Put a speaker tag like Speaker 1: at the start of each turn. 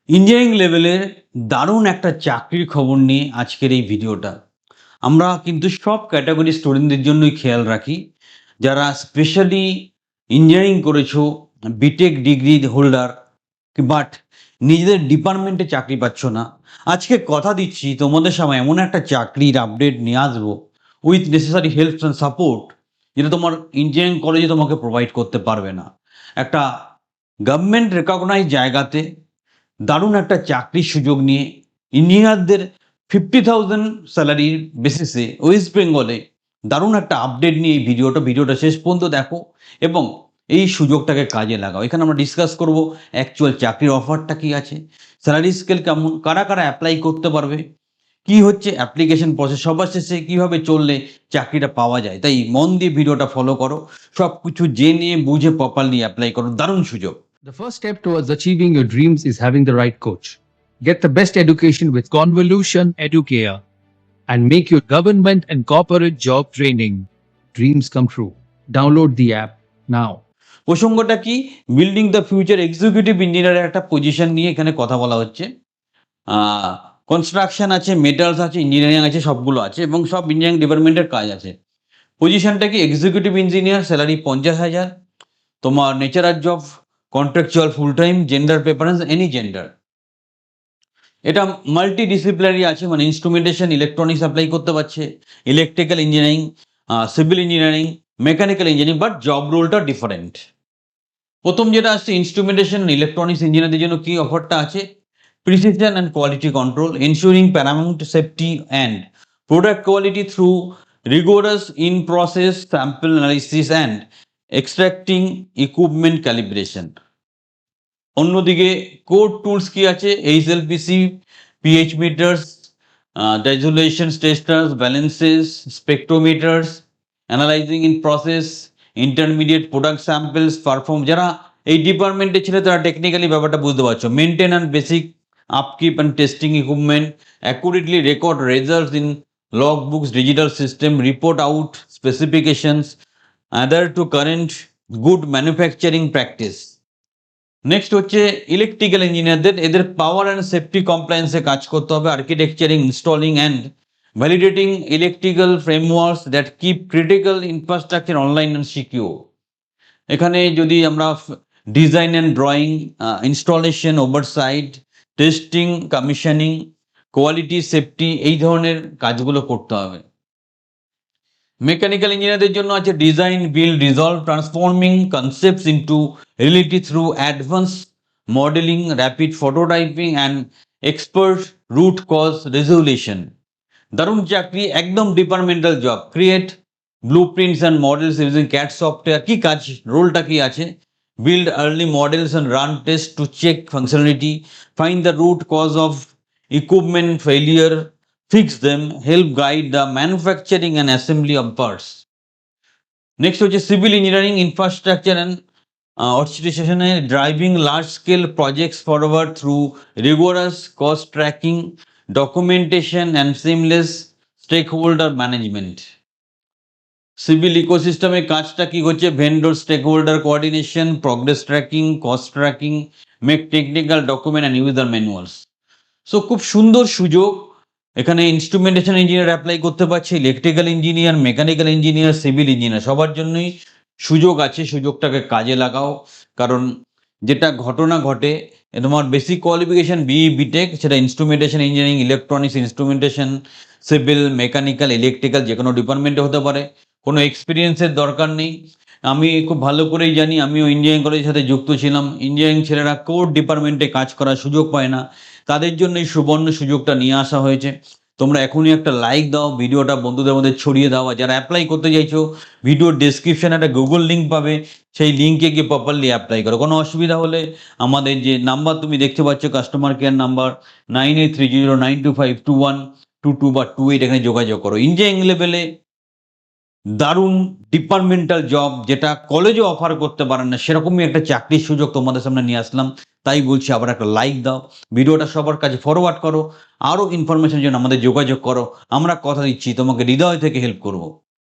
Speaker 1: Engineering লেভেলের দারুণ একটা চাকরির খবর নিয়ে আজকের এই ভিডিওটা। আমরা কিন্তু সব ক্যাটাগরি স্টুডেন্টদের জন্যই খেয়াল রাখি। যারা স্পেশালি ইঞ্জিনিয়ারিং করেছো, বিটেক ডিগ্রি হোল্ডার বাট নিজেদের ডিপার্টমেন্টে চাকরি পাচ্ছ না। আজকে কথা দিচ্ছি তোমাদের সামনে এমন একটা চাকরির আপডেট নিয়ে আসবো with necessary help and support, যেটা তোমার ইঞ্জিনিয়ারিং কলেজে তোমাকে প্রোভাইড করতে পারবে না। একটা গভর্নমেন্ট রেকগনাইজ জায়গাতে দারুণ একটা চাকরির সুযোগ নিয়ে ইঞ্জিনিয়ারদের 50,000 স্যালারির বেসিসে ওয়েস্ট বেঙ্গলে দারুণ একটা আপডেট নিয়ে এই ভিডিওটা শেষ পর্যন্ত দেখো এবং এই সুযোগটাকে কাজে লাগাও। এখানে আমরা ডিসকাস করব অ্যাকচুয়াল চাকরির অফারটা কি আছে, স্যালারি স্কেল কেমন, কারা কারা অ্যাপ্লাই করতে পারবে, কি হচ্ছে অ্যাপ্লিকেশন প্রসেস, সবার শেষে কীভাবে চললে চাকরিটা পাওয়া যায়। তাই মন দিয়ে ভিডিওটা ফলো করো, সব কিছু জেনে বুঝে প্রপারলি অ্যাপ্লাই করো, দারুণ সুযোগ।
Speaker 2: The first step towards achieving your dreams is having the right coach. Get the best education with Convolution Educare and make your government and corporate job training dreams come true. Download the app now.
Speaker 1: প্রসঙ্গটা কি, building the future executive ইঞ্জিনিয়ারের একটা position নিয়ে এখানে কথা বলা হচ্ছে। Construction আছে, মেটালস আছে, ইঞ্জিনিয়ারিং আছে, সবগুলো আছে এবং সব ইঞ্জিনিয়ারিং ডিপার্টমেন্টের কাজ আছে। পজিশনটা কি, এক্সিকিউটিভ ইঞ্জিনিয়ার, স্যালারি 50,000। তোমার নেচার আর job contractual full time, gender preference any gender. এটা মাল্টি ডিসিপ্লিনারি আছে, মানে ইনস্ট্রুমেন্টেশন ইলেকট্রনিক্স অ্যাপ্লাই করতে পারছে, electrical engineering, civil engineering, mechanical engineering, but job রোলটা ডিফারেন্ট। প্রথম যেটা আসছে ইনস্ট্রুমেন্টেশন ইলেকট্রনিক্স ইঞ্জিনিয়ারদের জন্য কি অফারটা আছে, precision and quality control, ensuring Paramount safety and product quality through rigorous in process sample analysis and extracting equipment calibration। অন্যদিকে কোড টুলস কি আছে, HLPC, PH meters, dissolution testers, balances, spectrometers, analysing in process, intermediate product samples perform. যারা এই ডিপার্টমেন্টে ছিল তারা technically ব্যাপারটা বুঝতে পারছো। Maintain and basic upkeep and testing equipment, accurately record results in log books, digital system, report out specifications, adhere to current good manufacturing practice। Next হচ্ছে electrical ইঞ্জিনিয়ারদের, এদের পাওয়ার অ্যান্ড সেফটি কমপ্লায়েন্সে কাজ করতে হবে, architecturing, installing and validating electrical frameworks that keep critical infrastructure online and secure. এখানে যদি আমরা design and drawing, installation, oversight, testing, commissioning, quality, safety, এই ধরনের কাজগুলো করতে হবে। মেকানিক্যাল ইঞ্জিনিয়ারদের জন্য আছে design, build, resolve, transforming concepts into reality through advance modelling, rapid prototyping and expert root cause resolution. দারুণ চাকরি, একদম departmental job. Create blue prints and models using CAD software. কি কাজ, রোলটা কি আছে, build early models and run test to check functionality, find the root cause of equipment failure, fix them, help guide the manufacturing and assembly of parts। Next হচ্ছে civil engineering, infrastructure and orchestration, driving large scale projects forward through rigorous cost tracking, documentation and seamless stakeholder management। Civil ইকোসিস্টেমে কাজটা কি হচ্ছে, vendor stakeholder coordination, progress tracking, cost tracking, make technical document and user manuals. So খুব সুন্দর সুযোগ। এখানে instrumentation engineer apply করতে পারছে, electrical engineer, mechanical engineer, civil engineer, সবার জন্যই সুযোগ আছে। সুযোগটাকে কাজে লাগাও, কারণ যেটা ঘটনা ঘটে, তোমার বেসিক কোয়ালিফিকেশান বিই বিটেক, সেটা instrumentation engineering, electronics, instrumentation, civil, mechanical, electrical, যে কোনো ডিপার্টমেন্টে হতে পারে। কোনো এক্সপিরিয়েন্সের দরকার নেই। আমি খুব ভালো করেই জানি, আমিও ইঞ্জিনিয়ারিং কলেজের সাথে যুক্ত ছিলাম। ইঞ্জিনিয়ারিং ছেলেরা কোর ডিপার্টমেন্টে কাজ করার সুযোগ পায় না, তাদের জন্য এই সুবর্ণ সুযোগটা নিয়ে আসা হয়েছে। তোমরা এখনই একটা লাইক দাও, ভিডিওটা বন্ধুদের মধ্যে ছড়িয়ে দাও। যারা অ্যাপ্লাই করতে চাইছো, ভিডিওর ডেসক্রিপশানে একটা গুগল লিঙ্ক পাবে, সেই লিঙ্কে গিয়ে প্রপারলি অ্যাপ্লাই করো। কোনো অসুবিধা হলে আমাদের যে নাম্বার তুমি দেখতে পাচ্ছ, কাস্টমার কেয়ার নাম্বার 983092522122 বা 28, এখানে যোগাযোগ করো। ইঞ্জিনিয়ারিং লেভেলে দারুণ ডিপার্টমেন্টাল জব, যেটা কলেজে অফার করতে পারেন না, সেরকমই একটা চাকরির সুযোগ তোমাদের সামনে নিয়ে আসলাম। তাই বলছি, আবার একটা লাইক দাও, ভিডিওটা সবার কাছে ফরওয়ার্ড করো। আরও ইনফরমেশনের জন্য আমাদের যোগাযোগ করো। আমরা কথা দিচ্ছি তোমাকে হৃদয় থেকে হেল্প করব।